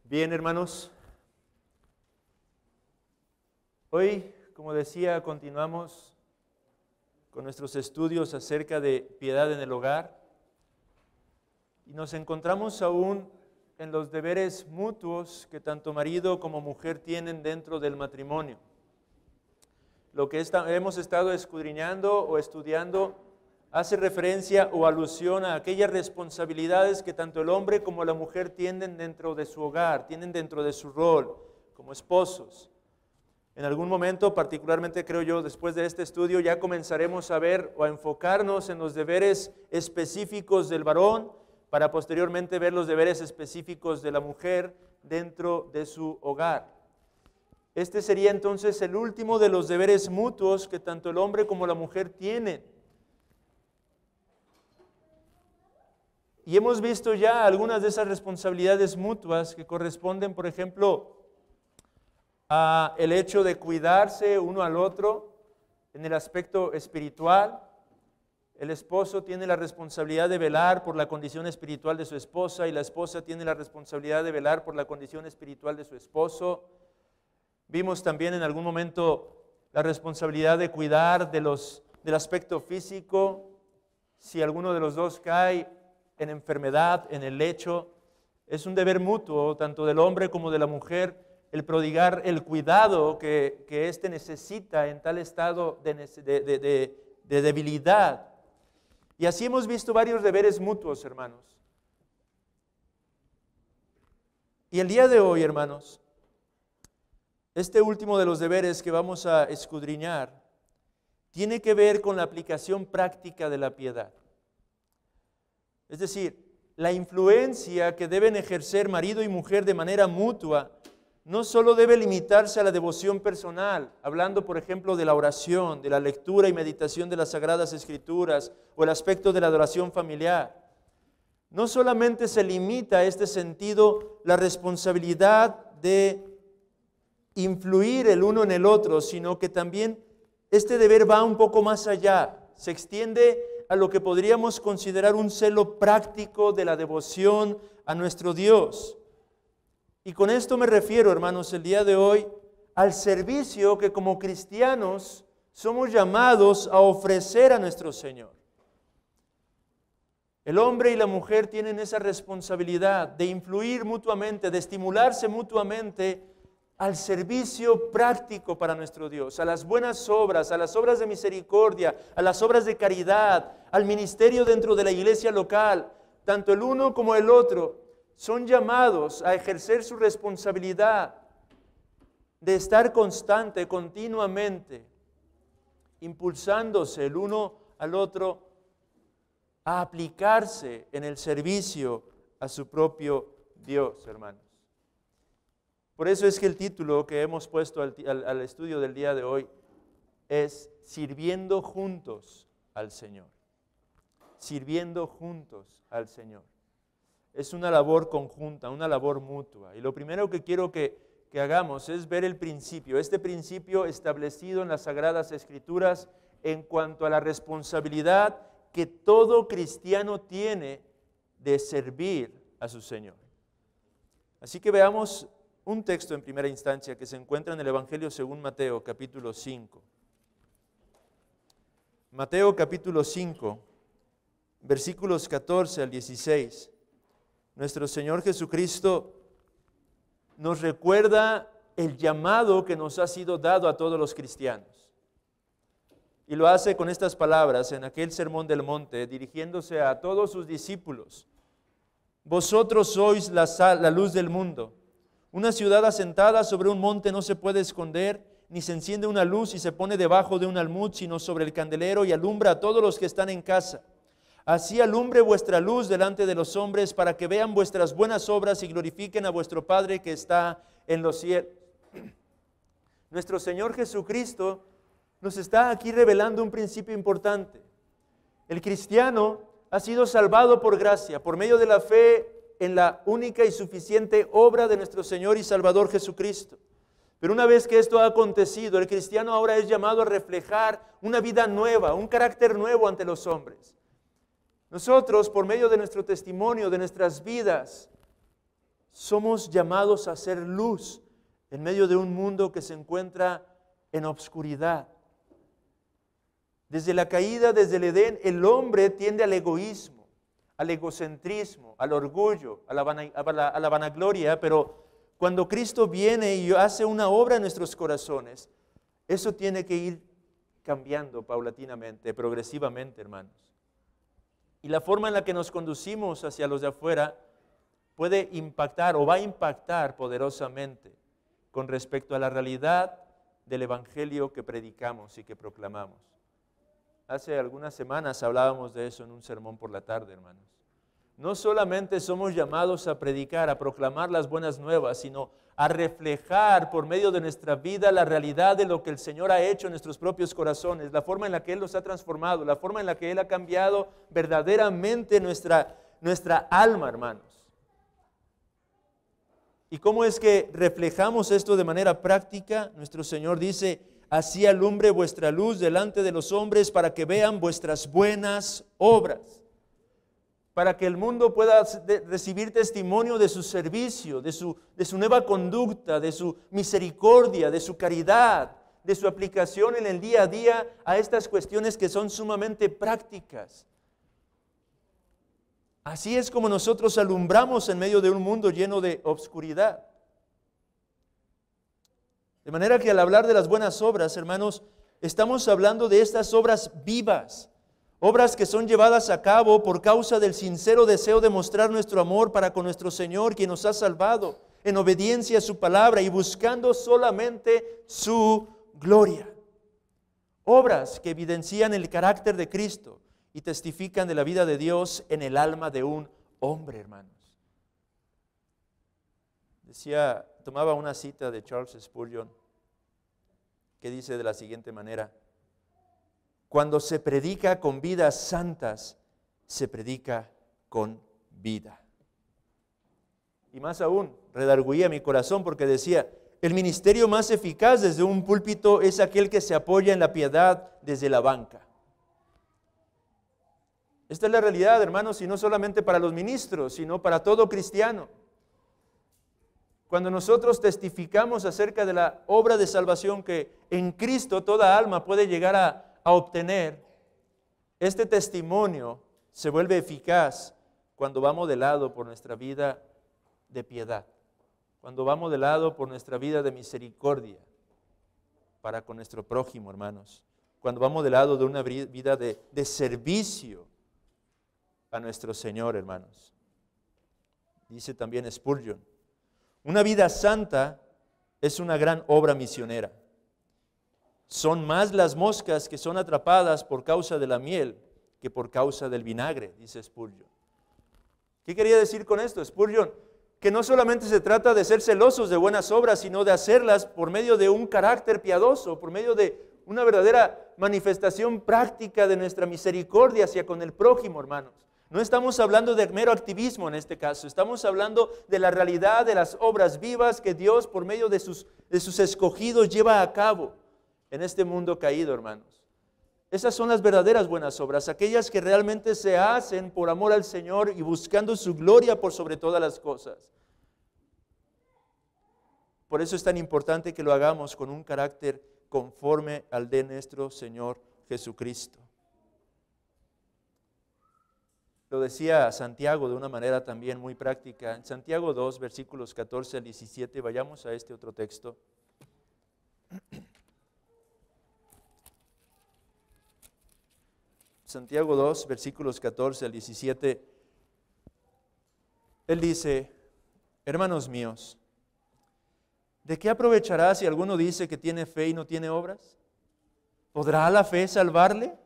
Bien, hermanos, hoy, como decía, continuamos con nuestros estudios acerca de piedad en el hogar y nos encontramos aún en los deberes mutuos que tanto marido como mujer tienen dentro del matrimonio. Lo que hemos estado escudriñando o estudiando hace referencia o alusión a aquellas responsabilidades que tanto el hombre como la mujer tienen dentro de su hogar, tienen dentro de su rol como esposos. En algún momento, particularmente creo yo, después de este estudio, ya comenzaremos a ver o a enfocarnos en los deberes específicos del varón para posteriormente ver los deberes específicos de la mujer dentro de su hogar. Este sería entonces el último de los deberes mutuos que tanto el hombre como la mujer tienen. Y hemos visto ya algunas de esas responsabilidades mutuas que corresponden, por ejemplo, a el hecho de cuidarse uno al otro en el aspecto espiritual. El esposo tiene la responsabilidad de velar por la condición espiritual de su esposa y la esposa tiene la responsabilidad de velar por la condición espiritual de su esposo. Vimos también en algún momento la responsabilidad de cuidar del aspecto físico. Si alguno de los dos cae en enfermedad, en el lecho, es un deber mutuo, tanto del hombre como de la mujer, el prodigar el cuidado que éste necesita en tal estado de debilidad. Y así hemos visto varios deberes mutuos, hermanos. Y el día de hoy, hermanos, este último de los deberes que vamos a escudriñar tiene que ver con la aplicación práctica de la piedad. Es decir, la influencia que deben ejercer marido y mujer de manera mutua no solo debe limitarse a la devoción personal, hablando por ejemplo de la oración, de la lectura y meditación de las Sagradas Escrituras o el aspecto de la adoración familiar. No solamente se limita a este sentido la responsabilidad de influir el uno en el otro, sino que también este deber va un poco más allá, se extiende a lo que podríamos considerar un celo práctico de la devoción a nuestro Dios. Y con esto me refiero, hermanos, el día de hoy, al servicio que como cristianos somos llamados a ofrecer a nuestro Señor. El hombre y la mujer tienen esa responsabilidad de influir mutuamente, de estimularse mutuamente al servicio práctico para nuestro Dios, a las buenas obras, a las obras de misericordia, a las obras de caridad, al ministerio dentro de la iglesia local. Tanto el uno como el otro son llamados a ejercer su responsabilidad de estar constante, continuamente, impulsándose el uno al otro a aplicarse en el servicio a su propio Dios, hermanos. Por eso es que el título que hemos puesto al estudio del día de hoy es Sirviendo juntos al Señor. Sirviendo juntos al Señor. Es una labor conjunta, una labor mutua. Y lo primero que quiero que hagamos es ver el principio, este principio establecido en las Sagradas Escrituras en cuanto a la responsabilidad que todo cristiano tiene de servir a su Señor. Así que veamos un texto en primera instancia que se encuentra en el Evangelio según Mateo, capítulo 5. Mateo, capítulo 5, versículos 14 al 16. Nuestro Señor Jesucristo nos recuerda el llamado que nos ha sido dado a todos los cristianos. Y lo hace con estas palabras en aquel sermón del monte, dirigiéndose a todos sus discípulos. Vosotros sois la sal, la luz del mundo. Una ciudad asentada sobre un monte no se puede esconder, ni se enciende una luz y se pone debajo de un almud, sino sobre el candelero y alumbra a todos los que están en casa. Así alumbre vuestra luz delante de los hombres, para que vean vuestras buenas obras y glorifiquen a vuestro Padre que está en los cielos. Nuestro Señor Jesucristo nos está aquí revelando un principio importante. El cristiano ha sido salvado por gracia, por medio de la fe en la única y suficiente obra de nuestro Señor y Salvador Jesucristo. Pero una vez que esto ha acontecido, el cristiano ahora es llamado a reflejar una vida nueva, un carácter nuevo ante los hombres. Nosotros, por medio de nuestro testimonio, de nuestras vidas, somos llamados a ser luz en medio de un mundo que se encuentra en obscuridad. Desde la caída, desde el Edén, el hombre tiende al egoísmo, al egocentrismo, al orgullo, a la vanagloria, pero cuando Cristo viene y hace una obra en nuestros corazones, eso tiene que ir cambiando paulatinamente, progresivamente, hermanos. Y la forma en la que nos conducimos hacia los de afuera puede impactar o va a impactar poderosamente con respecto a la realidad del evangelio que predicamos y que proclamamos. Hace algunas semanas hablábamos de eso en un sermón por la tarde, hermanos. No solamente somos llamados a predicar, a proclamar las buenas nuevas, sino a reflejar por medio de nuestra vida la realidad de lo que el Señor ha hecho en nuestros propios corazones, la forma en la que Él los ha transformado, la forma en la que Él ha cambiado verdaderamente nuestra alma, hermanos. ¿Y cómo es que reflejamos esto de manera práctica? Nuestro Señor dice: así alumbre vuestra luz delante de los hombres para que vean vuestras buenas obras. Para que el mundo pueda recibir testimonio de su servicio, de su nueva conducta, de su misericordia, de su caridad, de su aplicación en el día a día a estas cuestiones que son sumamente prácticas. Así es como nosotros alumbramos en medio de un mundo lleno de obscuridad. De manera que al hablar de las buenas obras, hermanos, estamos hablando de estas obras vivas, obras que son llevadas a cabo por causa del sincero deseo de mostrar nuestro amor para con nuestro Señor, quien nos ha salvado, en obediencia a su palabra y buscando solamente su gloria. Obras que evidencian el carácter de Cristo y testifican de la vida de Dios en el alma de un hombre, hermanos. Tomaba una cita de Charles Spurgeon que dice de la siguiente manera: cuando se predica con vidas santas, se predica con vida. Y más aún, redarguía mi corazón porque decía: el ministerio más eficaz desde un púlpito es aquel que se apoya en la piedad desde la banca. Esta es la realidad, hermanos, y no solamente para los ministros, sino para todo cristiano. Cuando nosotros testificamos acerca de la obra de salvación que en Cristo toda alma puede llegar a obtener, este testimonio se vuelve eficaz cuando va modelado por nuestra vida de piedad, cuando va modelado por nuestra vida de misericordia para con nuestro prójimo, hermanos, cuando va modelado de una vida de servicio a nuestro Señor, hermanos. Dice también Spurgeon: una vida santa es una gran obra misionera. Son más las moscas que son atrapadas por causa de la miel que por causa del vinagre, dice Spurgeon. ¿Qué quería decir con esto, Spurgeon? Que no solamente se trata de ser celosos de buenas obras, sino de hacerlas por medio de un carácter piadoso, por medio de una verdadera manifestación práctica de nuestra misericordia hacia con el prójimo, hermanos. No estamos hablando de mero activismo en este caso, estamos hablando de la realidad de las obras vivas que Dios por medio de sus escogidos lleva a cabo en este mundo caído, hermanos. Esas son las verdaderas buenas obras, aquellas que realmente se hacen por amor al Señor y buscando su gloria por sobre todas las cosas. Por eso es tan importante que lo hagamos con un carácter conforme al de nuestro Señor Jesucristo. Lo decía Santiago de una manera también muy práctica. En Santiago 2, versículos 14 al 17, vayamos a este otro texto. Santiago 2, versículos 14 al 17, él dice: hermanos míos, ¿de qué aprovechará si alguno dice que tiene fe y no tiene obras? ¿Podrá la fe salvarle?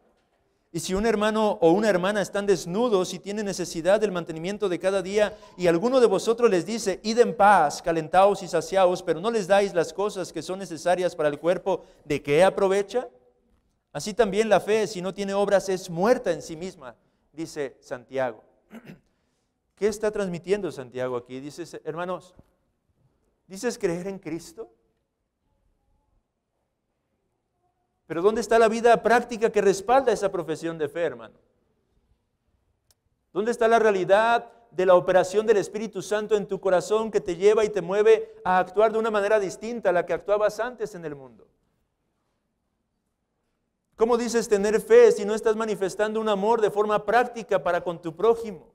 Y si un hermano o una hermana están desnudos y tienen necesidad del mantenimiento de cada día, y alguno de vosotros les dice: id en paz, calentaos y saciaos, pero no les dais las cosas que son necesarias para el cuerpo, ¿de qué aprovecha? Así también la fe, si no tiene obras, es muerta en sí misma, dice Santiago. ¿Qué está transmitiendo Santiago aquí? Dice: hermanos, ¿dices creer en Cristo? Pero ¿dónde está la vida práctica que respalda esa profesión de fe, hermano? ¿Dónde está la realidad de la operación del Espíritu Santo en tu corazón que te lleva y te mueve a actuar de una manera distinta a la que actuabas antes en el mundo? ¿Cómo dices tener fe si no estás manifestando un amor de forma práctica para con tu prójimo?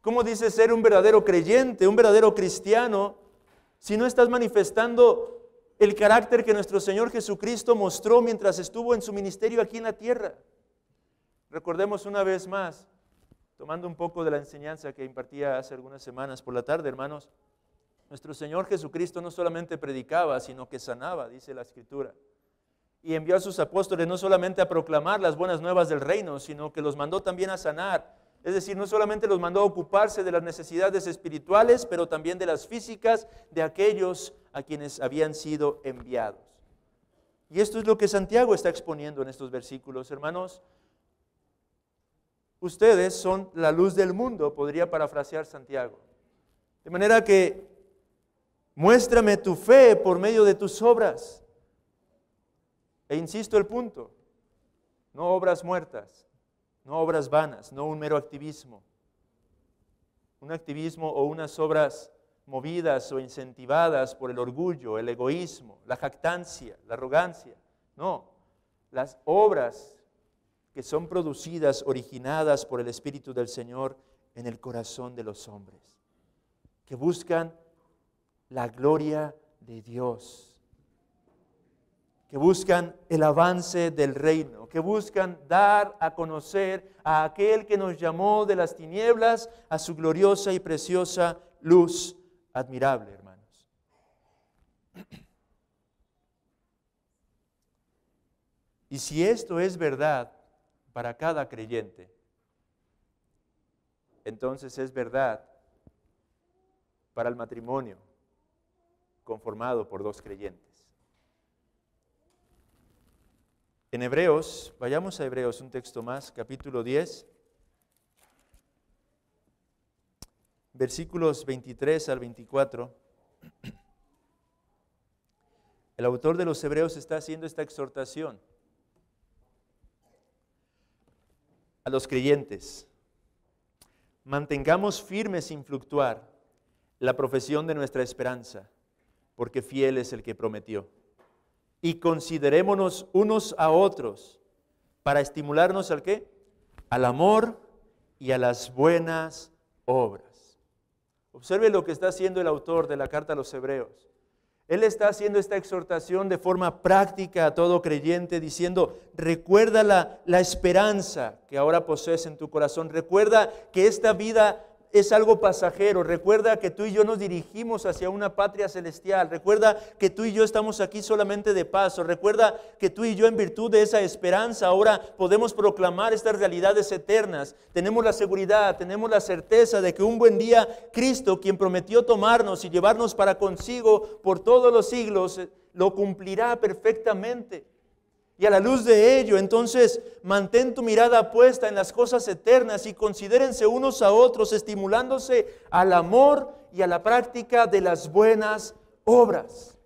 ¿Cómo dices ser un verdadero creyente, un verdadero cristiano, si no estás manifestando el carácter que nuestro Señor Jesucristo mostró mientras estuvo en su ministerio aquí en la tierra? Recordemos una vez más, tomando un poco de la enseñanza que impartía hace algunas semanas por la tarde, hermanos, nuestro Señor Jesucristo no solamente predicaba, sino que sanaba, dice la Escritura. Y envió a sus apóstoles no solamente a proclamar las buenas nuevas del reino, sino que los mandó también a sanar. Es decir, no solamente los mandó a ocuparse de las necesidades espirituales, pero también de las físicas de aquellos a quienes habían sido enviados. Y esto es lo que Santiago está exponiendo en estos versículos, hermanos. Ustedes son la luz del mundo, podría parafrasear Santiago. De manera que muéstrame tu fe por medio de tus obras. E insisto el punto, no obras muertas, no obras vanas, no un mero activismo. Un activismo o unas obras movidas o incentivadas por el orgullo, el egoísmo, la jactancia, la arrogancia. No, las obras que son producidas, originadas por el Espíritu del Señor en el corazón de los hombres, que buscan la gloria de Dios, que buscan el avance del reino, que buscan dar a conocer a aquel que nos llamó de las tinieblas a su gloriosa y preciosa luz admirable, hermanos. Y si esto es verdad para cada creyente, entonces es verdad para el matrimonio conformado por dos creyentes. En Hebreos, vayamos a Hebreos, un texto más, capítulo 10, versículos 23 al 24. El autor de los Hebreos está haciendo esta exhortación a los creyentes. Mantengamos firme sin fluctuar la profesión de nuestra esperanza, porque fiel es el que prometió. Y considerémonos unos a otros para estimularnos ¿al qué? Al amor y a las buenas obras. Observe lo que está haciendo el autor de la carta a los Hebreos. Él está haciendo esta exhortación de forma práctica a todo creyente, diciendo, recuerda la esperanza que ahora posees en tu corazón. Recuerda que esta vida es algo pasajero. Recuerda que tú y yo nos dirigimos hacia una patria celestial. Recuerda que tú y yo estamos aquí solamente de paso. Recuerda que tú y yo, en virtud de esa esperanza, ahora podemos proclamar estas realidades eternas. Tenemos la seguridad, tenemos la certeza de que un buen día Cristo, quien prometió tomarnos y llevarnos para consigo por todos los siglos, lo cumplirá perfectamente. Y a la luz de ello, entonces, mantén tu mirada puesta en las cosas eternas y considérense unos a otros, estimulándose al amor y a la práctica de las buenas obras.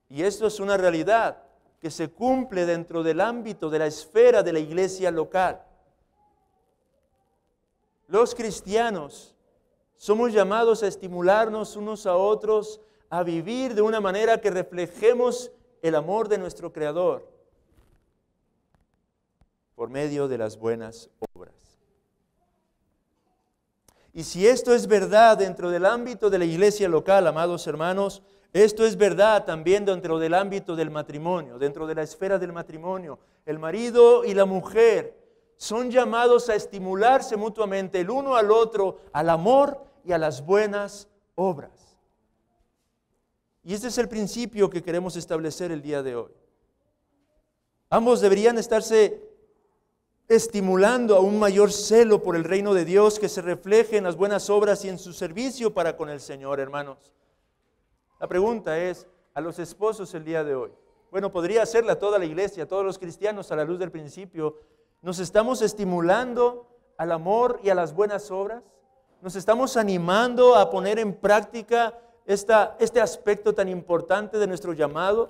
Y esto es una realidad que se cumple dentro del ámbito de la esfera de la iglesia local. Los cristianos somos llamados a estimularnos unos a otros a vivir de una manera que reflejemos el amor de nuestro Creador por medio de las buenas obras. Y si esto es verdad dentro del ámbito de la iglesia local, amados hermanos, esto es verdad también dentro del ámbito del matrimonio, dentro de la esfera del matrimonio. El marido y la mujer son llamados a estimularse mutuamente el uno al otro al amor y a las buenas obras. Y este es el principio que queremos establecer el día de hoy. Ambos deberían estarse estimulando a un mayor celo por el reino de Dios que se refleje en las buenas obras y en su servicio para con el Señor, hermanos. La pregunta es a los esposos el día de hoy. Bueno, podría hacerla toda la iglesia, todos los cristianos a la luz del principio. ¿Nos estamos estimulando al amor y a las buenas obras? ¿Nos estamos animando a poner en práctica este aspecto tan importante de nuestro llamado?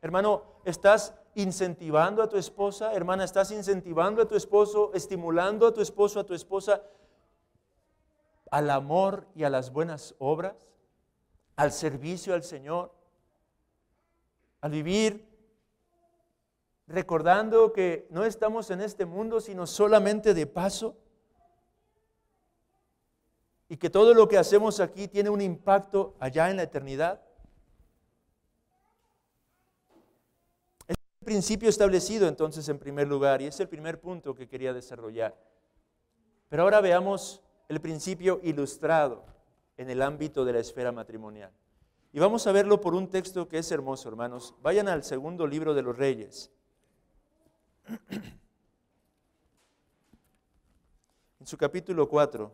Hermano, ¿estás incentivando a tu esposa? Hermana, ¿estás incentivando a tu esposo, estimulando a tu esposo, a tu esposa al amor y a las buenas obras? ¿Al servicio al Señor? ¿Al vivir recordando que no estamos en este mundo sino solamente de paso? Y que todo lo que hacemos aquí tiene un impacto allá en la eternidad. Es el principio establecido entonces en primer lugar, y es el primer punto que quería desarrollar. Pero ahora veamos el principio ilustrado en el ámbito de la esfera matrimonial. Y vamos a verlo por un texto que es hermoso, hermanos. Vayan al segundo libro de los Reyes. En su capítulo 4.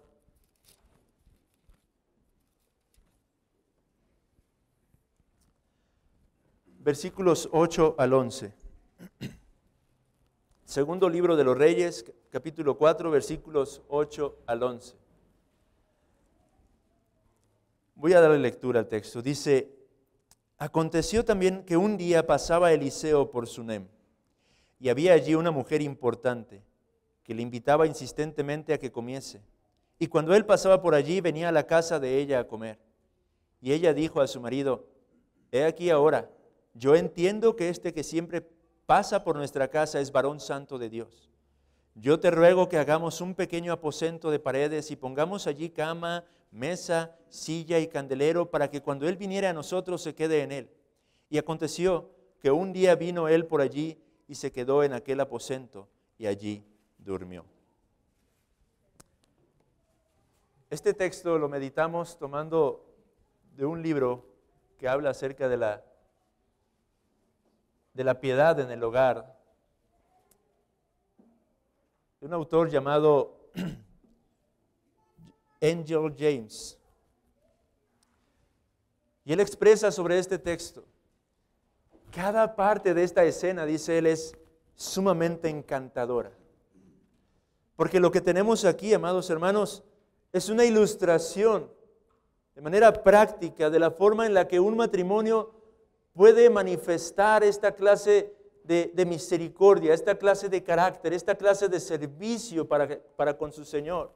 Versículos 8 al 11. Segundo libro de los Reyes, capítulo 4, versículos 8 al 11. Voy a darle lectura al texto. Dice: aconteció también que un día pasaba Eliseo por Sunem, y había allí una mujer importante, que le invitaba insistentemente a que comiese. Y cuando él pasaba por allí, venía a la casa de ella a comer. Y ella dijo a su marido: he aquí ahora, yo entiendo que este que siempre pasa por nuestra casa es varón santo de Dios. Yo te ruego que hagamos un pequeño aposento de paredes y pongamos allí cama, mesa, silla y candelero, para que cuando él viniere a nosotros se quede en él. Y aconteció que un día vino él por allí y se quedó en aquel aposento y allí durmió. Este texto lo meditamos tomando de un libro que habla acerca de la piedad en el hogar, de un autor llamado Angel James. Y él expresa sobre este texto: cada parte de esta escena, dice él, es sumamente encantadora. Porque lo que tenemos aquí, amados hermanos, es una ilustración de manera práctica de la forma en la que un matrimonio puede manifestar esta clase de misericordia, esta clase de carácter, esta clase de servicio para con su Señor.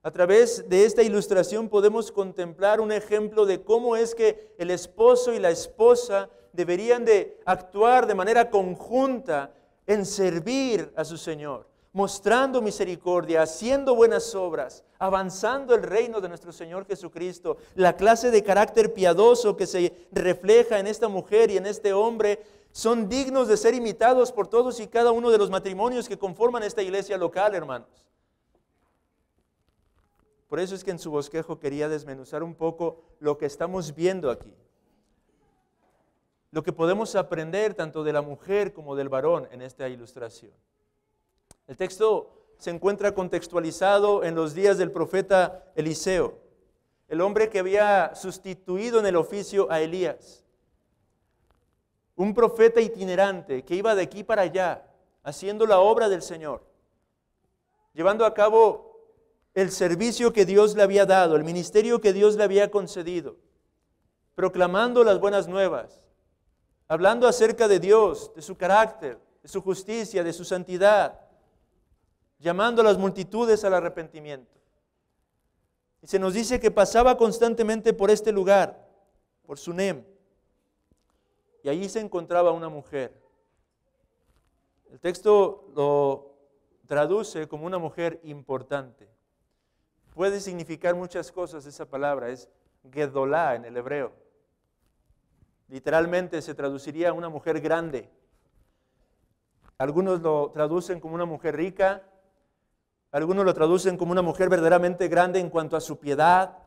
A través de esta ilustración podemos contemplar un ejemplo de cómo es que el esposo y la esposa deberían de actuar de manera conjunta en servir a su Señor, mostrando misericordia, haciendo buenas obras, avanzando el reino de nuestro Señor Jesucristo. La clase de carácter piadoso que se refleja en esta mujer y en este hombre son dignos de ser imitados por todos y cada uno de los matrimonios que conforman esta iglesia local, hermanos. Por eso es que en su bosquejo quería desmenuzar un poco lo que estamos viendo aquí. Lo que podemos aprender tanto de la mujer como del varón en esta ilustración. El texto se encuentra contextualizado en los días del profeta Eliseo, el hombre que había sustituido en el oficio a Elías. Un profeta itinerante que iba de aquí para allá, haciendo la obra del Señor, llevando a cabo el servicio que Dios le había dado, el ministerio que Dios le había concedido, proclamando las buenas nuevas, hablando acerca de Dios, de su carácter, de su justicia, de su santidad, llamando a las multitudes al arrepentimiento. Y se nos dice que pasaba constantemente por este lugar, por Sunem, y allí se encontraba una mujer. El texto lo traduce como una mujer importante. Puede significar muchas cosas esa palabra, es Gedolá en el hebreo. Literalmente se traduciría una mujer grande. Algunos lo traducen como una mujer rica, algunos lo traducen como una mujer verdaderamente grande en cuanto a su piedad.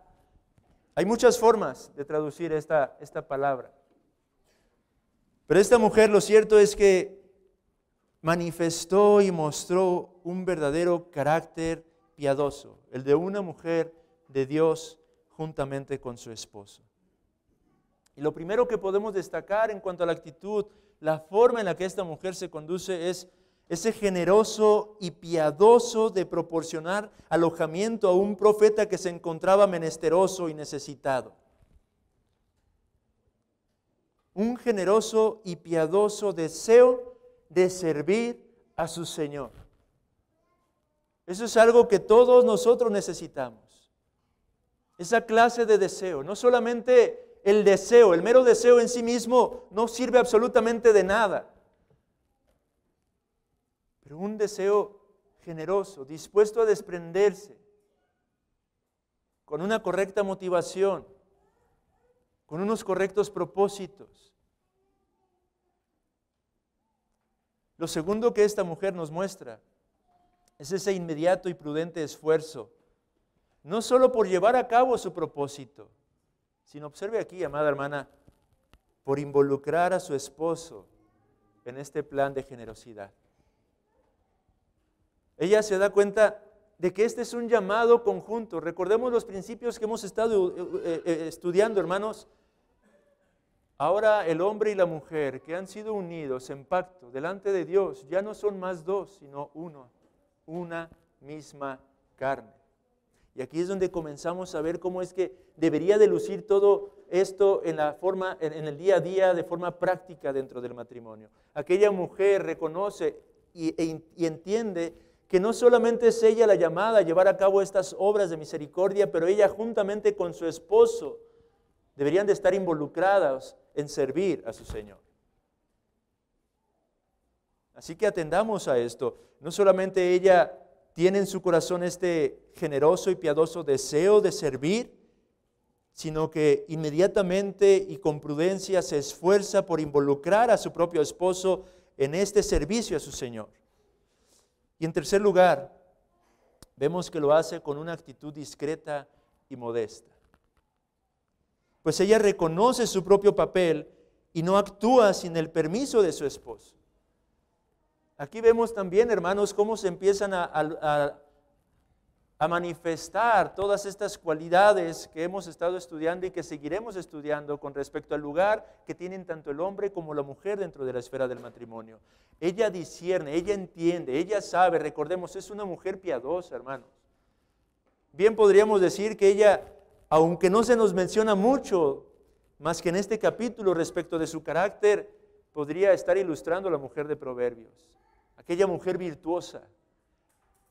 Hay muchas formas de traducir esta palabra. Pero esta mujer, lo cierto es que manifestó y mostró un verdadero carácter piadoso, el de una mujer de Dios juntamente con su esposo. Y lo primero que podemos destacar en cuanto a la actitud, la forma en la que esta mujer se conduce es ese generoso y piadoso de proporcionar alojamiento a un profeta que se encontraba menesteroso y necesitado. Un generoso y piadoso deseo de servir a su Señor. Eso es algo que todos nosotros necesitamos. Esa clase de deseo, no solamente el deseo, el mero deseo en sí mismo no sirve absolutamente de nada. Pero un deseo generoso, dispuesto a desprenderse, con una correcta motivación, con unos correctos propósitos. Lo segundo que esta mujer nos muestra es ese inmediato y prudente esfuerzo, no solo por llevar a cabo su propósito, sino, observe aquí, amada hermana, por involucrar a su esposo en este plan de generosidad. Ella se da cuenta de que este es un llamado conjunto. Recordemos los principios que hemos estado estudiando, hermanos. Ahora el hombre y la mujer que han sido unidos en pacto delante de Dios ya no son más dos, sino uno, una misma carne. Y aquí es donde comenzamos a ver cómo es que debería de lucir todo esto en el día a día, de forma práctica dentro del matrimonio. Aquella mujer reconoce y entiende que no solamente es ella la llamada a llevar a cabo estas obras de misericordia, pero ella juntamente con su esposo deberían de estar involucradas en servir a su Señor. Así que atendamos a esto. No solamente ella tiene en su corazón este generoso y piadoso deseo de servir, sino que inmediatamente y con prudencia se esfuerza por involucrar a su propio esposo en este servicio a su Señor. Y en tercer lugar, vemos que lo hace con una actitud discreta y modesta. Pues ella reconoce su propio papel y no actúa sin el permiso de su esposo. Aquí vemos también, hermanos, cómo se empiezan a manifestar todas estas cualidades que hemos estado estudiando y que seguiremos estudiando con respecto al lugar que tienen tanto el hombre como la mujer dentro de la esfera del matrimonio. Ella discierne, ella entiende, ella sabe, recordemos, es una mujer piadosa, hermanos. Bien podríamos decir que ella, aunque no se nos menciona mucho, más que en este capítulo respecto de su carácter, podría estar ilustrando a la mujer de Proverbios. Aquella mujer virtuosa,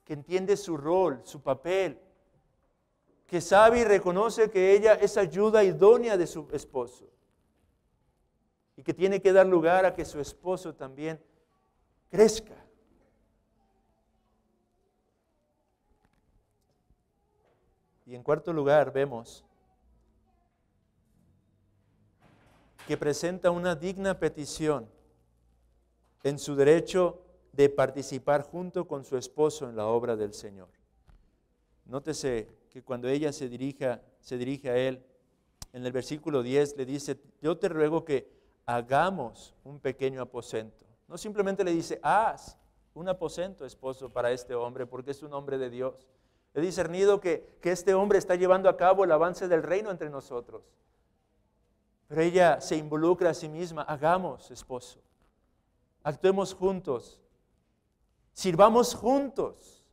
que entiende su rol, su papel, que sabe y reconoce que ella es ayuda idónea de su esposo y que tiene que dar lugar a que su esposo también crezca. Y en cuarto lugar vemos que presenta una digna petición en su derecho de participar junto con su esposo en la obra del Señor. Nótese que cuando ella se dirige a él, en el versículo 10 le dice: yo te ruego que hagamos un pequeño aposento. No simplemente le dice: haz un aposento, esposo, para este hombre, porque es un hombre de Dios. He discernido que este hombre está llevando a cabo el avance del reino entre nosotros. Pero ella se involucra a sí misma: hagamos, esposo, actuemos juntos, sirvamos juntos.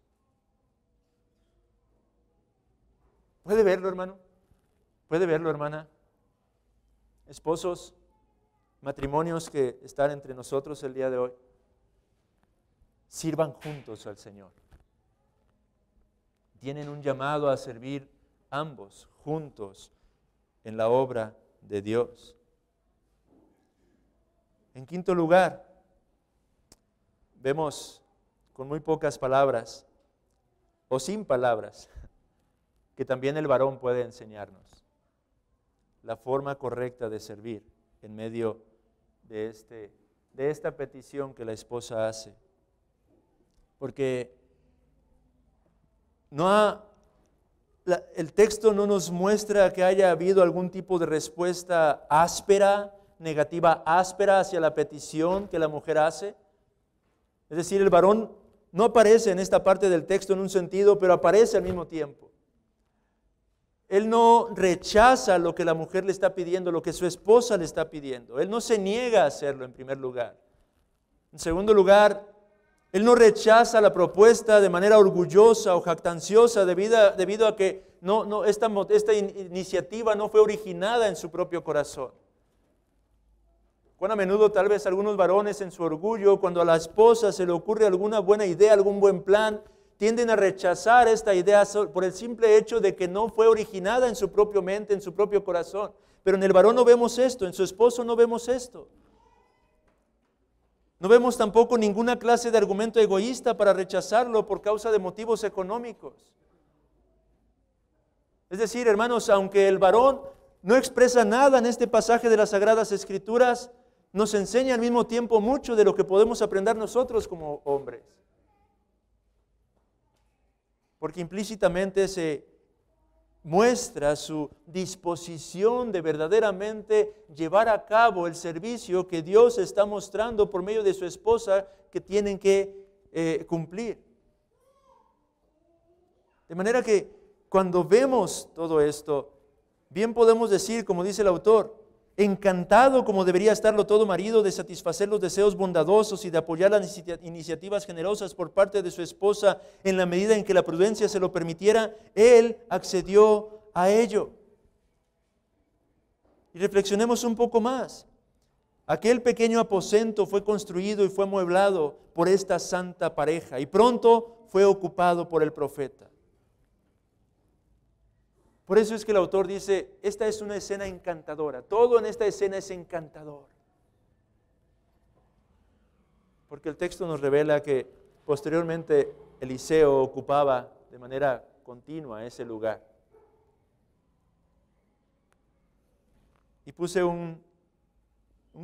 ¿Puede verlo, hermano? ¿Puede verlo, hermana? Esposos, matrimonios que están entre nosotros el día de hoy, sirvan juntos al Señor. Tienen un llamado a servir ambos juntos en la obra de Dios. En quinto lugar, vemos con muy pocas palabras o sin palabras que también el varón puede enseñarnos la forma correcta de servir en medio de esta petición que la esposa hace. Porque el texto no nos muestra que haya habido algún tipo de respuesta áspera, negativa áspera hacia la petición que la mujer hace. Es decir, el varón no aparece en esta parte del texto en un sentido, pero aparece al mismo tiempo. Él no rechaza lo que la mujer le está pidiendo, lo que su esposa le está pidiendo. Él no se niega a hacerlo en primer lugar. En segundo lugar, él no rechaza la propuesta de manera orgullosa o jactanciosa debido a que esta iniciativa no fue originada en su propio corazón. Cuán a menudo tal vez algunos varones en su orgullo, cuando a la esposa se le ocurre alguna buena idea, algún buen plan, tienden a rechazar esta idea por el simple hecho de que no fue originada en su propia mente, en su propio corazón. Pero en el varón no vemos esto, en su esposo no vemos esto. No vemos tampoco ninguna clase de argumento egoísta para rechazarlo por causa de motivos económicos. Es decir, hermanos, aunque el varón no expresa nada en este pasaje de las Sagradas Escrituras, nos enseña al mismo tiempo mucho de lo que podemos aprender nosotros como hombres. Porque implícitamente se muestra su disposición de verdaderamente llevar a cabo el servicio que Dios está mostrando por medio de su esposa que tienen que cumplir. De manera que cuando vemos todo esto, bien podemos decir, como dice el autor, encantado como debería estarlo todo marido de satisfacer los deseos bondadosos y de apoyar las iniciativas generosas por parte de su esposa en la medida en que la prudencia se lo permitiera, él accedió a ello. Y reflexionemos un poco más. Aquel pequeño aposento fue construido y fue amueblado por esta santa pareja y pronto fue ocupado por el profeta. Por eso es que el autor dice, esta es una escena encantadora. Todo en esta escena es encantador. Porque el texto nos revela que posteriormente Eliseo ocupaba de manera continua ese lugar. Y puse un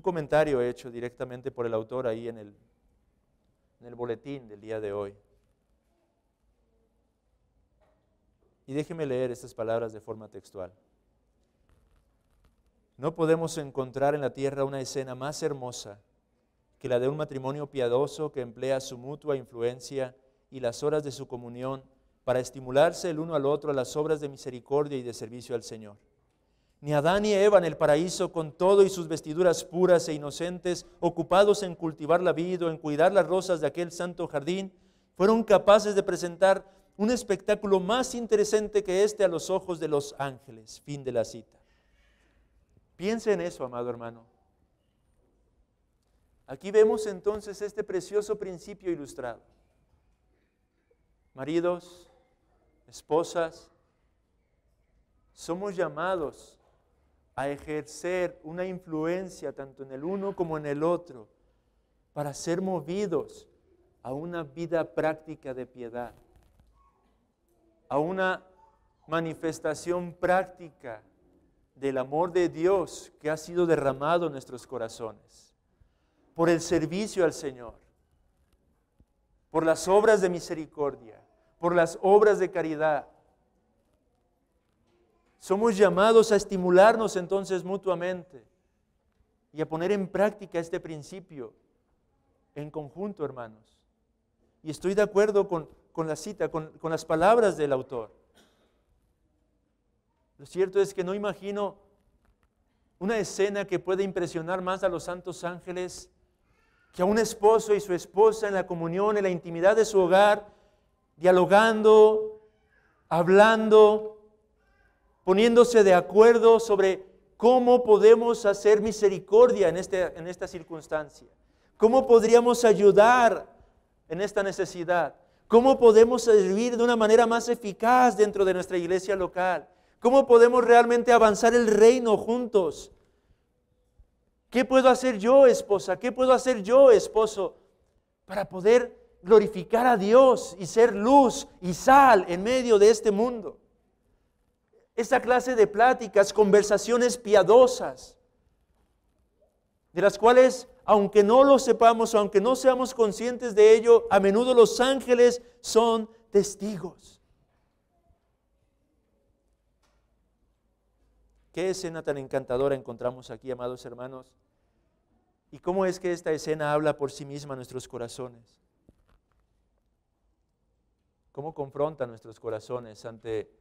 comentario hecho directamente por el autor ahí en el boletín del día de hoy. Y déjeme leer estas palabras de forma textual. No podemos encontrar en la tierra una escena más hermosa que la de un matrimonio piadoso que emplea su mutua influencia y las horas de su comunión para estimularse el uno al otro a las obras de misericordia y de servicio al Señor. Ni Adán ni Eva en el paraíso, con todo y sus vestiduras puras e inocentes, ocupados en cultivar la vid o en cuidar las rosas de aquel santo jardín, fueron capaces de presentar un espectáculo más interesante que este a los ojos de los ángeles. Fin de la cita. Piense en eso, amado hermano. Aquí vemos entonces este precioso principio ilustrado. Maridos, esposas, somos llamados a ejercer una influencia tanto en el uno como en el otro para ser movidos a una vida práctica de piedad, a una manifestación práctica del amor de Dios que ha sido derramado en nuestros corazones, por el servicio al Señor, por las obras de misericordia, por las obras de caridad. Somos llamados a estimularnos entonces mutuamente y a poner en práctica este principio en conjunto, hermanos. Y estoy de acuerdo con la cita, con las palabras del autor. Lo cierto es que no imagino una escena que pueda impresionar más a los santos ángeles que a un esposo y su esposa en la comunión, en la intimidad de su hogar, dialogando, hablando, poniéndose de acuerdo sobre cómo podemos hacer misericordia en esta circunstancia. ¿Cómo podríamos ayudar en esta necesidad? ¿Cómo podemos servir de una manera más eficaz dentro de nuestra iglesia local? ¿Cómo podemos realmente avanzar el reino juntos? ¿Qué puedo hacer yo, esposa? ¿Qué puedo hacer yo, esposo? Para poder glorificar a Dios y ser luz y sal en medio de este mundo. Esa clase de pláticas, conversaciones piadosas, de las cuales, aunque no lo sepamos, aunque no seamos conscientes de ello, a menudo los ángeles son testigos. ¿Qué escena tan encantadora encontramos aquí, amados hermanos? ¿Y cómo es que esta escena habla por sí misma a nuestros corazones? ¿Cómo confronta nuestros corazones ante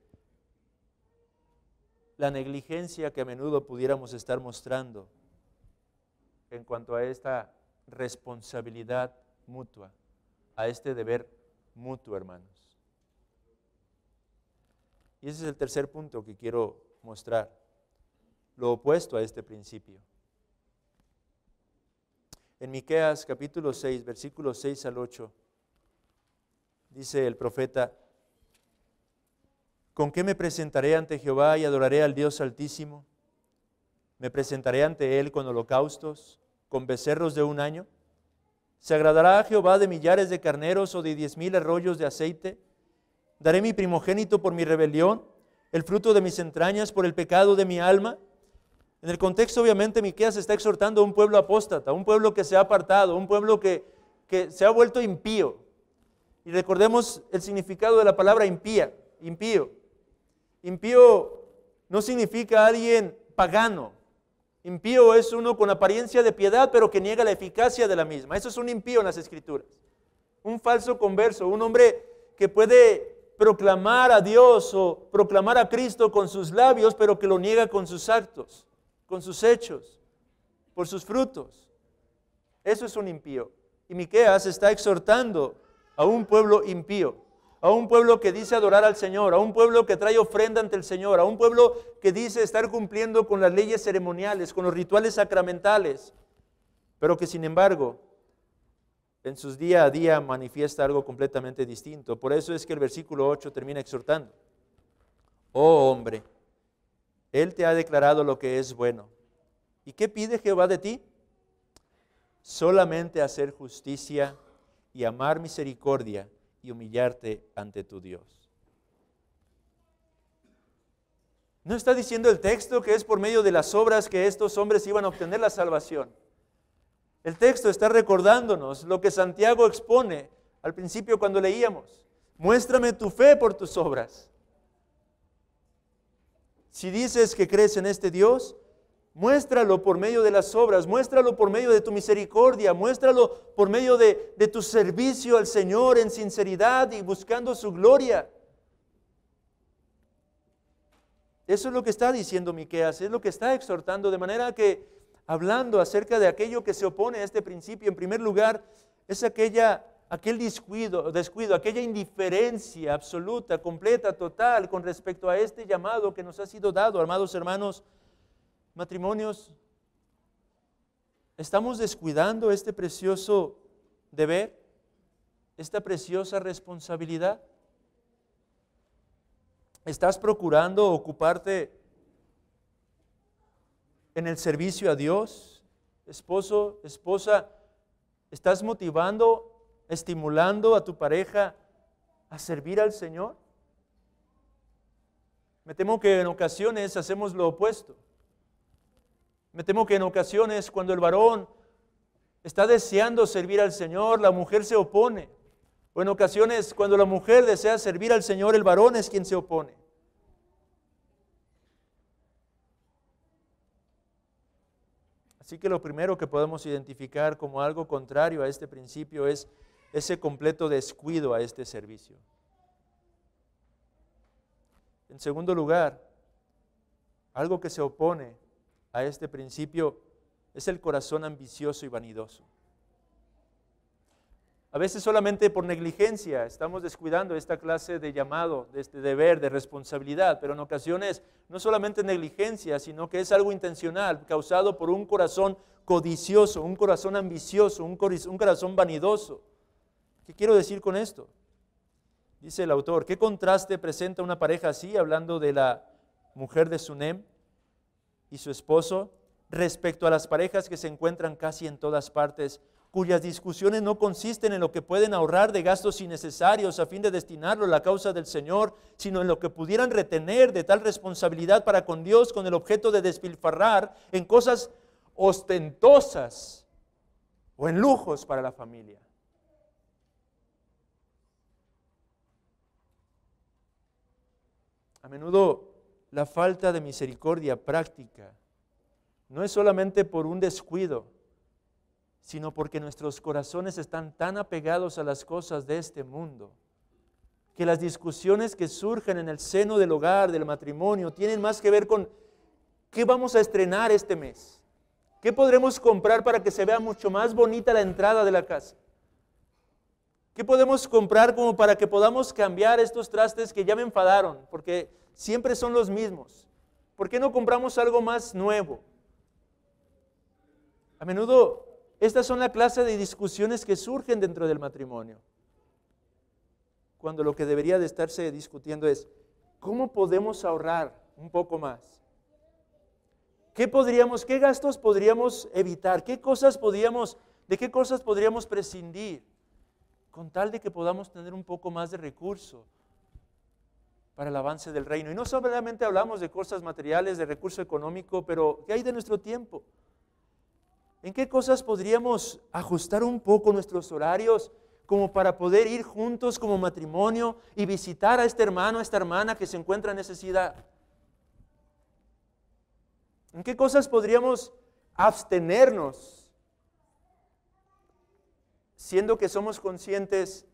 la negligencia que a menudo pudiéramos estar mostrando en cuanto a esta responsabilidad mutua, a este deber mutuo, hermanos? Y ese es el tercer punto que quiero mostrar, lo opuesto a este principio. En Miqueas capítulo 6, versículos 6 al 8, dice el profeta: ¿con qué me presentaré ante Jehová y adoraré al Dios Altísimo? ¿Me presentaré ante Él con holocaustos, con becerros de un año? ¿Se agradará a Jehová de millares de carneros o de 10,000 arroyos de aceite? ¿Daré mi primogénito por mi rebelión, el fruto de mis entrañas por el pecado de mi alma? En el contexto, obviamente, Miqueas está exhortando a un pueblo apóstata, un pueblo que se ha apartado, un pueblo que se ha vuelto impío. Y recordemos el significado de la palabra impío. Impío no significa alguien pagano. Impío es uno con apariencia de piedad, pero que niega la eficacia de la misma. Eso es un impío en las Escrituras. Un falso converso, un hombre que puede proclamar a Dios o proclamar a Cristo con sus labios, pero que lo niega con sus actos, con sus hechos, por sus frutos. Eso es un impío. Y Miqueas está exhortando a un pueblo impío, a un pueblo que dice adorar al Señor, a un pueblo que trae ofrenda ante el Señor, a un pueblo que dice estar cumpliendo con las leyes ceremoniales, con los rituales sacramentales, pero que sin embargo en sus día a día manifiesta algo completamente distinto. Por eso es que el versículo 8 termina exhortando: oh hombre, Él te ha declarado lo que es bueno. ¿Y qué pide Jehová de ti? Solamente hacer justicia y amar misericordia y humillarte ante tu Dios. No está diciendo el texto que es por medio de las obras que estos hombres iban a obtener la salvación. El texto está recordándonos lo que Santiago expone al principio cuando leíamos: muéstrame tu fe por tus obras. Si dices que crees en este Dios, muéstralo por medio de las obras, muéstralo por medio de tu misericordia, muéstralo por medio de tu servicio al Señor en sinceridad y buscando su gloria. Eso es lo que está diciendo Miqueas, es lo que está exhortando, de manera que, hablando acerca de aquello que se opone a este principio, en primer lugar, es aquel descuido, aquella indiferencia absoluta, completa, total, con respecto a este llamado que nos ha sido dado. Amados hermanos, matrimonios, ¿estamos descuidando este precioso deber, esta preciosa responsabilidad? ¿Estás procurando ocuparte en el servicio a Dios? Esposo, esposa, ¿estás motivando, estimulando a tu pareja a servir al Señor? Me temo que en ocasiones hacemos lo opuesto. Me temo que en ocasiones cuando el varón está deseando servir al Señor, la mujer se opone. O en ocasiones cuando la mujer desea servir al Señor, el varón es quien se opone. Así que lo primero que podemos identificar como algo contrario a este principio es ese completo descuido a este servicio. En segundo lugar, algo que se opone a este principio es el corazón ambicioso y vanidoso. A veces solamente por negligencia estamos descuidando esta clase de llamado, de este deber, de responsabilidad, pero en ocasiones no solamente negligencia, sino que es algo intencional, causado por un corazón codicioso, un corazón ambicioso, un corazón vanidoso. ¿Qué quiero decir con esto? Dice el autor: ¿qué contraste presenta una pareja así, hablando de la mujer de Sunem y su esposo, respecto a las parejas que se encuentran casi en todas partes, cuyas discusiones no consisten en lo que pueden ahorrar de gastos innecesarios a fin de destinarlo a la causa del Señor, sino en lo que pudieran retener de tal responsabilidad para con Dios, con el objeto de despilfarrar en cosas ostentosas o en lujos para la familia? A menudo la falta de misericordia práctica no es solamente por un descuido, sino porque nuestros corazones están tan apegados a las cosas de este mundo, que las discusiones que surgen en el seno del hogar, del matrimonio, tienen más que ver con qué vamos a estrenar este mes, qué podremos comprar para que se vea mucho más bonita la entrada de la casa, qué podemos comprar como para que podamos cambiar estos trastes que ya me enfadaron, porque siempre son los mismos. ¿Por qué no compramos algo más nuevo? A menudo estas son la clase de discusiones que surgen dentro del matrimonio. Cuando lo que debería de estarse discutiendo es, ¿cómo podemos ahorrar un poco más? ¿Qué gastos podríamos evitar? ¿De qué cosas podríamos prescindir? Con tal de que podamos tener un poco más de recurso para el avance del reino. Y no solamente hablamos de cosas materiales, de recurso económico, pero ¿qué hay de nuestro tiempo? ¿En qué cosas podríamos ajustar un poco nuestros horarios como para poder ir juntos como matrimonio y visitar a este hermano, a esta hermana que se encuentra en necesidad? ¿En qué cosas podríamos abstenernos, siendo que somos conscientes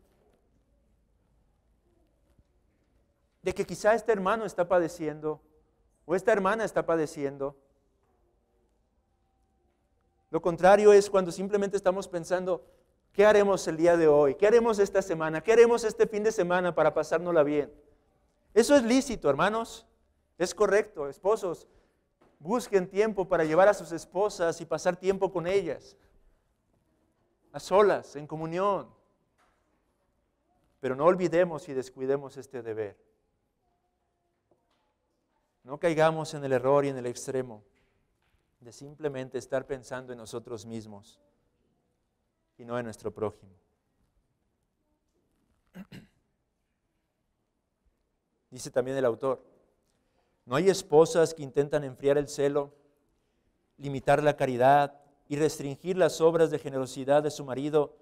de que quizá este hermano está padeciendo o esta hermana está padeciendo? Lo contrario es cuando simplemente estamos pensando, ¿qué haremos el día de hoy? ¿Qué haremos esta semana? ¿Qué haremos este fin de semana para pasárnosla bien? Eso es lícito, hermanos. Es correcto. Esposos, busquen tiempo para llevar a sus esposas y pasar tiempo con ellas, a solas, en comunión. Pero no olvidemos y descuidemos este deber. No caigamos en el error y en el extremo de simplemente estar pensando en nosotros mismos y no en nuestro prójimo. Dice también el autor, no hay esposas que intentan enfriar el celo, limitar la caridad y restringir las obras de generosidad de su marido,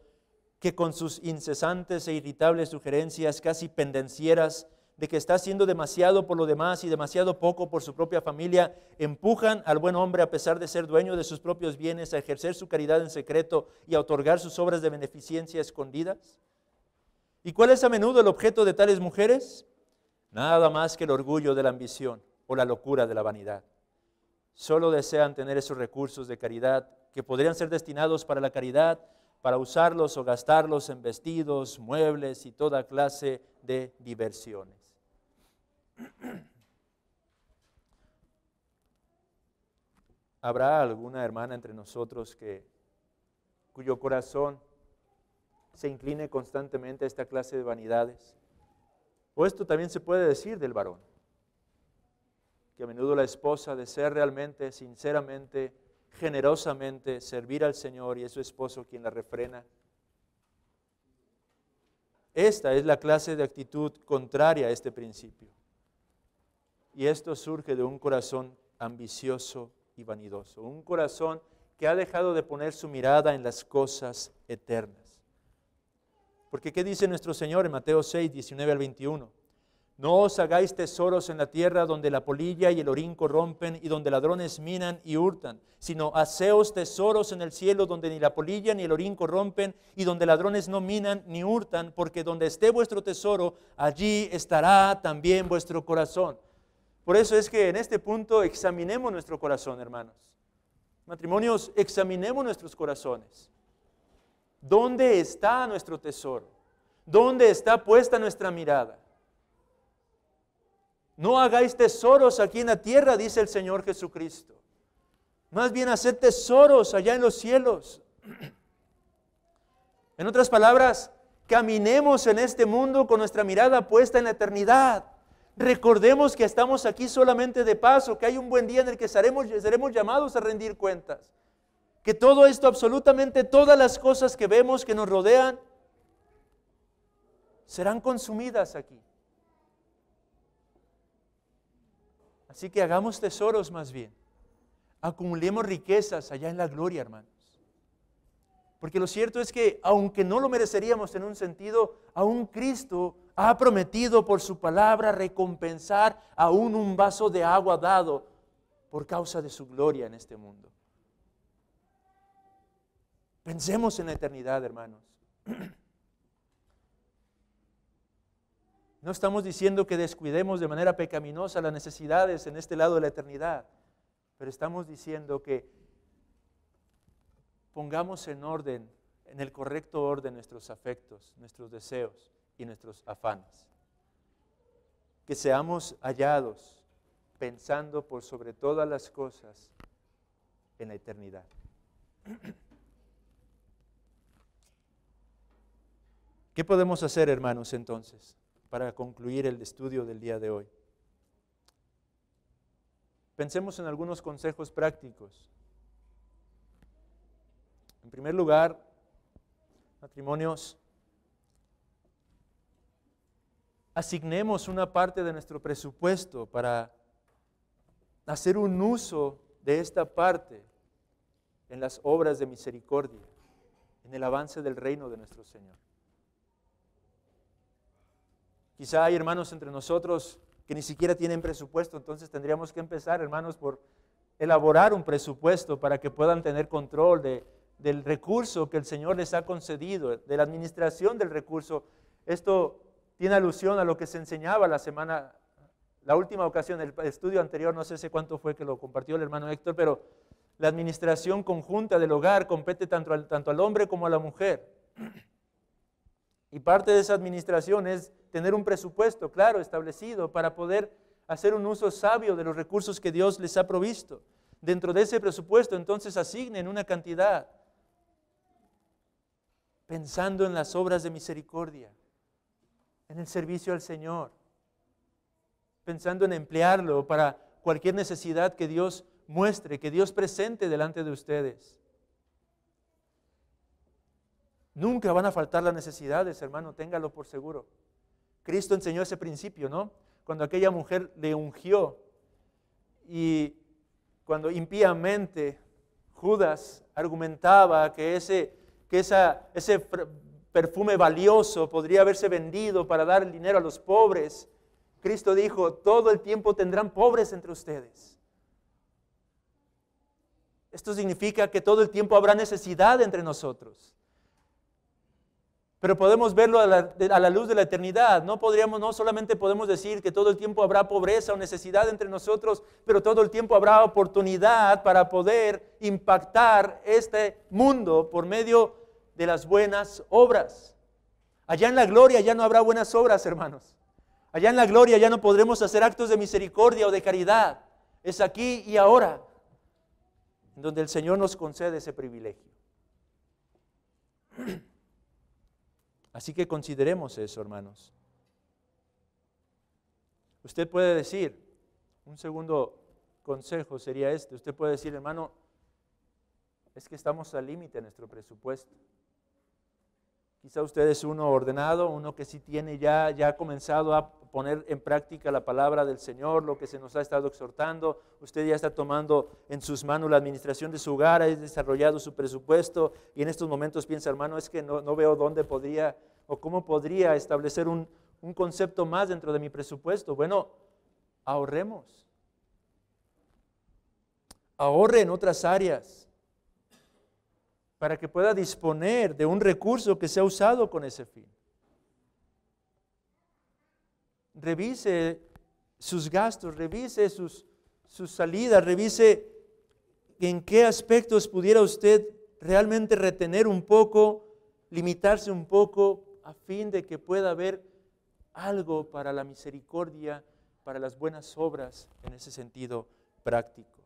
que con sus incesantes e irritables sugerencias casi pendencieras de que está haciendo demasiado por lo demás y demasiado poco por su propia familia, empujan al buen hombre, a pesar de ser dueño de sus propios bienes, a ejercer su caridad en secreto y a otorgar sus obras de beneficencia escondidas. ¿Y cuál es a menudo el objeto de tales mujeres? Nada más que el orgullo de la ambición o la locura de la vanidad. Solo desean tener esos recursos de caridad que podrían ser destinados para la caridad, para usarlos o gastarlos en vestidos, muebles y toda clase de diversiones. ¿Habrá alguna hermana entre nosotros cuyo corazón se incline constantemente a esta clase de vanidades? O esto también se puede decir del varón, que a menudo la esposa desea realmente, sinceramente, generosamente servir al Señor y es su esposo quien la refrena. Esta es la clase de actitud contraria a este principio. Y esto surge de un corazón ambicioso y vanidoso, un corazón que ha dejado de poner su mirada en las cosas eternas. Porque ¿qué dice nuestro Señor en Mateo 6, 19 al 21? No os hagáis tesoros en la tierra donde la polilla y el orín corrompen y donde ladrones minan y hurtan, sino haceos tesoros en el cielo donde ni la polilla ni el orín corrompen y donde ladrones no minan ni hurtan, porque donde esté vuestro tesoro, allí estará también vuestro corazón. Por eso es que en este punto examinemos nuestro corazón, hermanos. Matrimonios, examinemos nuestros corazones. ¿Dónde está nuestro tesoro? ¿Dónde está puesta nuestra mirada? No hagáis tesoros aquí en la tierra, dice el Señor Jesucristo. Más bien haced tesoros allá en los cielos. En otras palabras, caminemos en este mundo con nuestra mirada puesta en la eternidad. Recordemos que estamos aquí solamente de paso, que hay un buen día en el que seremos llamados a rendir cuentas. Que todo esto, absolutamente todas las cosas que vemos, que nos rodean, serán consumidas aquí. Así que hagamos tesoros más bien. Acumulemos riquezas allá en la gloria, hermanos. Porque lo cierto es que, aunque no lo mereceríamos en un sentido, aún Cristo ha prometido por su palabra recompensar aún un vaso de agua dado por causa de su gloria en este mundo. Pensemos en la eternidad, hermanos. No estamos diciendo que descuidemos de manera pecaminosa las necesidades en este lado de la eternidad, pero estamos diciendo que pongamos en orden, en el correcto orden, nuestros afectos, nuestros deseos y nuestros afanes. Que seamos hallados pensando por sobre todas las cosas en la eternidad. ¿Qué podemos hacer, hermanos, entonces, para concluir el estudio del día de hoy? Pensemos en algunos consejos prácticos. En primer lugar, matrimonios, asignemos una parte de nuestro presupuesto para hacer un uso de esta parte en las obras de misericordia, en el avance del reino de nuestro Señor. Quizá hay hermanos entre nosotros que ni siquiera tienen presupuesto, entonces tendríamos que empezar, hermanos, por elaborar un presupuesto para que puedan tener control del recurso que el Señor les ha concedido, de la administración del recurso. Esto tiene alusión a lo que se enseñaba la última ocasión, el estudio anterior, no sé cuánto fue que lo compartió el hermano Héctor, pero la administración conjunta del hogar compete tanto al hombre como a la mujer. Y parte de esa administración es tener un presupuesto claro, establecido, para poder hacer un uso sabio de los recursos que Dios les ha provisto. Dentro de ese presupuesto, entonces, asignen una cantidad, pensando en las obras de misericordia, en el servicio al Señor, pensando en emplearlo para cualquier necesidad que Dios muestre, que Dios presente delante de ustedes. Nunca van a faltar las necesidades, hermano, téngalo por seguro. Cristo enseñó ese principio, ¿no? Cuando aquella mujer le ungió y cuando impíamente Judas argumentaba que ese perfume valioso podría haberse vendido para dar el dinero a los pobres, Cristo dijo: todo el tiempo tendrán pobres entre ustedes. Esto significa que todo el tiempo habrá necesidad entre nosotros. Pero podemos verlo a la luz de la eternidad. No solamente podemos decir que todo el tiempo habrá pobreza o necesidad entre nosotros, pero todo el tiempo habrá oportunidad para poder impactar este mundo por medio de las buenas obras. Allá en la gloria ya no habrá buenas obras, hermanos. Allá en la gloria ya no podremos hacer actos de misericordia o de caridad. Es aquí y ahora donde el Señor nos concede ese privilegio. Así que consideremos eso, hermanos. Usted puede decir, un segundo consejo sería este, usted puede decir: hermano, es que estamos al límite de nuestro presupuesto. Quizá usted es uno ordenado, uno que sí tiene ya ha comenzado a poner en práctica la palabra del Señor, lo que se nos ha estado exhortando. Usted ya está tomando en sus manos la administración de su hogar, ha desarrollado su presupuesto y en estos momentos piensa: hermano, es que no veo dónde podría o cómo podría establecer un concepto más dentro de mi presupuesto. Bueno, ahorremos. Ahorre en otras áreas para que pueda disponer de un recurso que sea usado con ese fin. Revise sus gastos, revise sus salidas, revise en qué aspectos pudiera usted realmente retener un poco, limitarse un poco, a fin de que pueda haber algo para la misericordia, para las buenas obras en ese sentido práctico.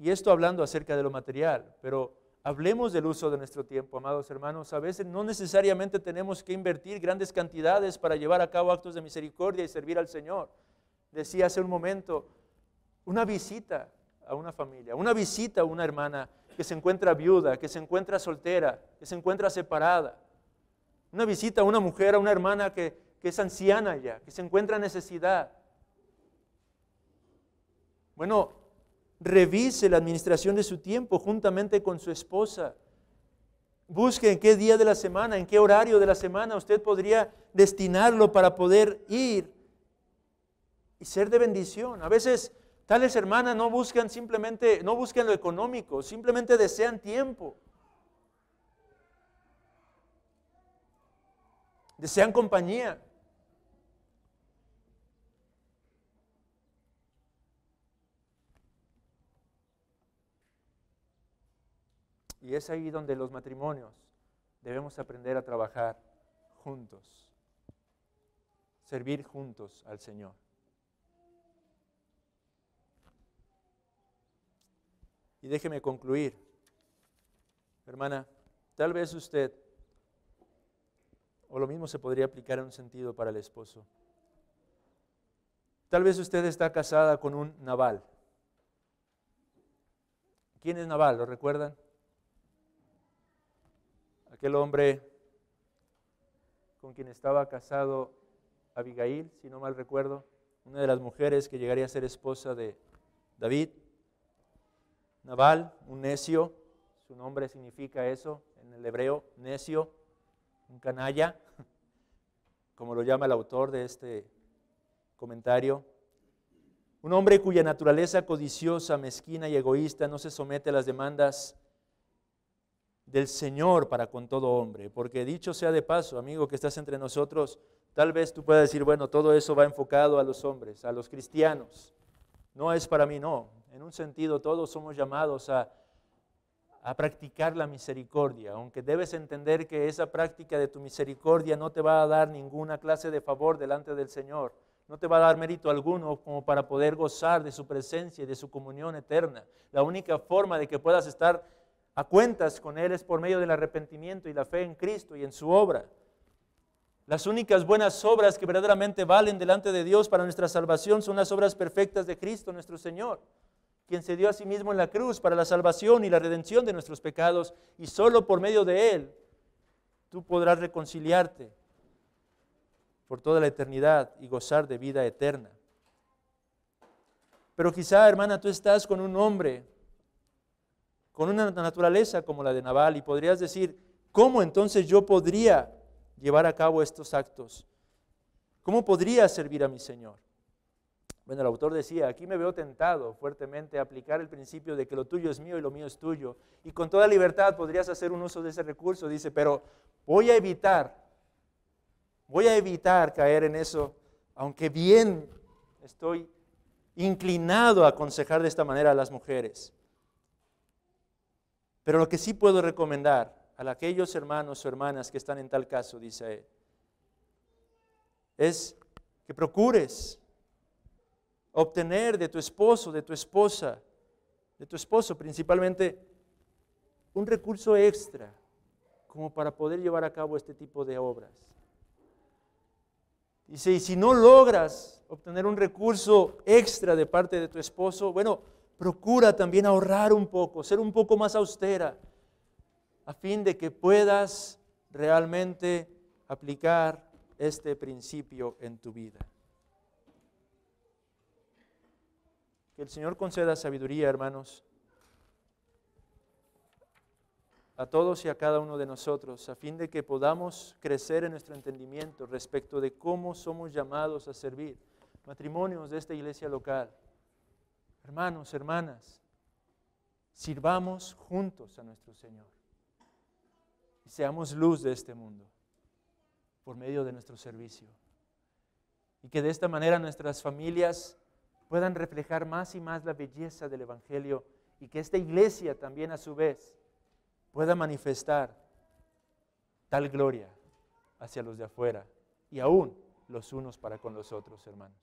Y esto hablando acerca de lo material, pero hablemos del uso de nuestro tiempo, amados hermanos. A veces no necesariamente tenemos que invertir grandes cantidades para llevar a cabo actos de misericordia y servir al Señor. Decía hace un momento, una visita a una familia, una visita a una hermana que se encuentra viuda, que se encuentra soltera, que se encuentra separada. Una visita a una mujer, a una hermana que es anciana ya, que se encuentra en necesidad. Bueno, revise la administración de su tiempo juntamente con su esposa. Busque en qué día de la semana, en qué horario de la semana usted podría destinarlo para poder ir y ser de bendición. A veces tales hermanas no buscan lo económico, simplemente desean tiempo. Desean compañía. Y es ahí donde los matrimonios debemos aprender a trabajar juntos, servir juntos al Señor. Y déjeme concluir, hermana, Tal vez usted, o lo mismo se podría aplicar en un sentido para el esposo. Tal vez usted está casada con un Nabal. ¿Quién es Nabal? ¿Lo recuerdan? Aquel hombre con quien estaba casado Abigail, si no mal recuerdo, una de las mujeres que llegaría a ser esposa de David. Nabal, un necio, su nombre significa eso en el hebreo, necio, un canalla, como lo llama el autor de este comentario. Un hombre cuya naturaleza codiciosa, mezquina y egoísta no se somete a las demandas del Señor para con todo hombre. Porque dicho sea de paso, amigo que estás entre nosotros, tal vez tú puedas decir, bueno, todo eso va enfocado a los hombres, a los cristianos. No es para mí, no. En un sentido, todos somos llamados a practicar la misericordia, aunque debes entender que esa práctica de tu misericordia no te va a dar ninguna clase de favor delante del Señor. No te va a dar mérito alguno como para poder gozar de su presencia y de su comunión eterna. La única forma de que puedas estar a cuentas con Él es por medio del arrepentimiento y la fe en Cristo y en su obra. Las únicas buenas obras que verdaderamente valen delante de Dios para nuestra salvación son las obras perfectas de Cristo nuestro Señor, quien se dio a sí mismo en la cruz para la salvación y la redención de nuestros pecados, y solo por medio de Él tú podrás reconciliarte por toda la eternidad y gozar de vida eterna. Pero quizá, hermana, tú estás con un hombre con una naturaleza como la de Nabal y podrías decir, ¿cómo entonces yo podría llevar a cabo estos actos? ¿Cómo podría servir a mi Señor? Bueno, el autor decía, aquí me veo tentado fuertemente a aplicar el principio de que lo tuyo es mío y lo mío es tuyo. Y con toda libertad podrías hacer un uso de ese recurso. Dice, pero voy a evitar caer en eso, aunque bien estoy inclinado a aconsejar de esta manera a las mujeres. Pero lo que sí puedo recomendar a aquellos hermanos o hermanas que están en tal caso, dice él, es que procures obtener de tu esposo, de tu esposa, de tu esposo principalmente, un recurso extra como para poder llevar a cabo este tipo de obras. Dice, y si no logras obtener un recurso extra de parte de tu esposo, bueno, procura también ahorrar un poco, ser un poco más austera, a fin de que puedas realmente aplicar este principio en tu vida. Que el Señor conceda sabiduría, hermanos, a todos y a cada uno de nosotros, a fin de que podamos crecer en nuestro entendimiento respecto de cómo somos llamados a servir. Matrimonios de esta iglesia local, hermanos, hermanas, sirvamos juntos a nuestro Señor y seamos luz de este mundo por medio de nuestro servicio. Y que de esta manera nuestras familias puedan reflejar más y más la belleza del Evangelio y que esta iglesia también a su vez pueda manifestar tal gloria hacia los de afuera y aún los unos para con los otros, hermanos.